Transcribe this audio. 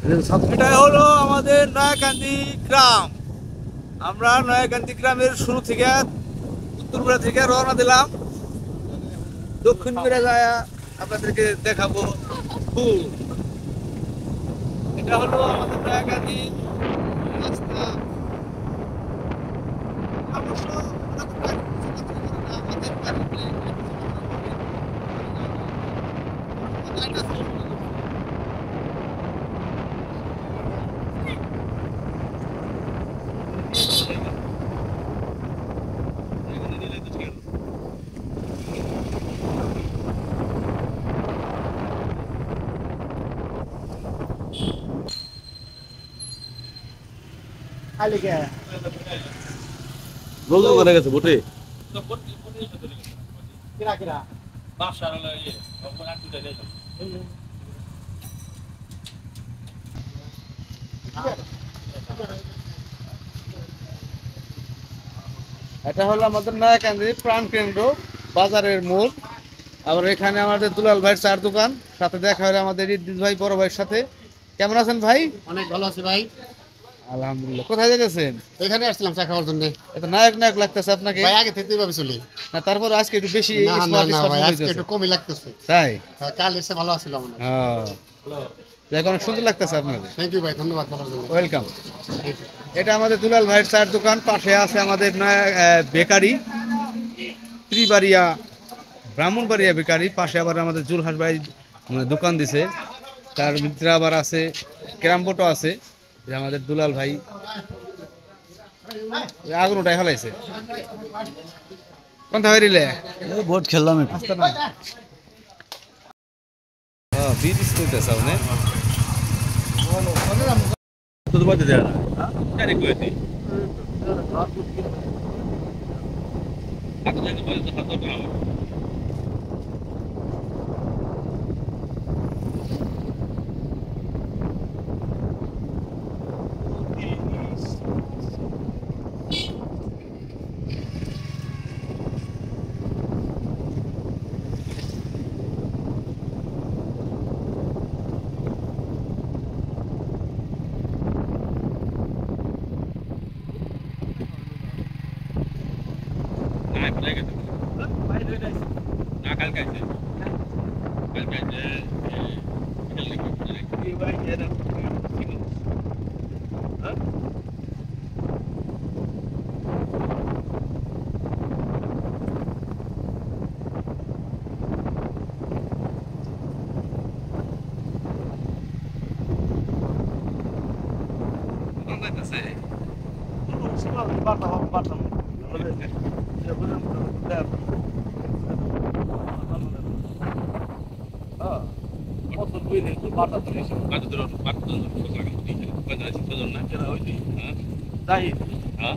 এটা হলো আমাদের নয়াকান্দি গ্রাম। আমরা নয়াকান্দি গ্রামের শুরু থেকে উত্তরপাড়া থেকে রওনা দিলাম, দক্ষিণ পাড়া যায় আপনাদেরকে দেখাবো ফুল। এটা হলো আমাদের নয়াকান্দি রাস্তা। অবশ্য গোল করে গেছে ভোটে। এটা হলো আমাদের নয়াকান্দি প্রাণ কেন্দ্র, বাজারের মোড়। আবার এখানে আমাদের দুলাল ভাইয়ের চার দোকান, সাথে দেখা হলো আমাদের ইদ্রিস ভাই বড় ভাইয়ের সাথে। কেমন আছেন ভাই? অনেক ভালো আছি ভাই। আলহামদুলিল্লাহ। কোথায় গেছেন? এখানে আসছিলাম চা খাওয়ার জন্য। এটা নায়ক নায়ক লাগতেছে আপনাকে ভাই আগে থেকে এইভাবে চলি। না, তারপর আজকে একটু বেশি না না স্মার্ট না স্মার্ট ভাই, মনে আজকে হইতেছে। একটু কমই লাগতেছে। তাই? হ্যাঁ, কাল এসে ভালো আছিল মনে হয়। হ্যাঁ, দেখো অনেক সুন্দর লাগতেছে আপনাকে। থ্যাংক ইউ ভাই, ধন্যবাদ বলার জন্য। ওয়েলকাম। এটা আমাদের দুলাল ভাইয়ের চার দোকান, পাশে আছে আমাদের বেকারি ত্রিবাড়িয়া, ব্রাহ্মণবাড়িয়া বেকারি। পাশে আবার আমাদের জুলহাস ভাই দোকান দিছে, তার ভিতরে আবার আছে ক্যারামবোর্ডও আছে। যে আমাদের দুলাল ভাই আগুন উঠাই ফেলাইছে। কোনটা হইলে ভোট খেললাম একটু। আসতে না বীজ স্কুলতে সামনে তো বাজে দেয়া না জানি কইতি আগে জানি বলে তো হাত ধরে নাই পড়ে গেছে না কাল কাইছে এই ভাই এর Dahil, ha?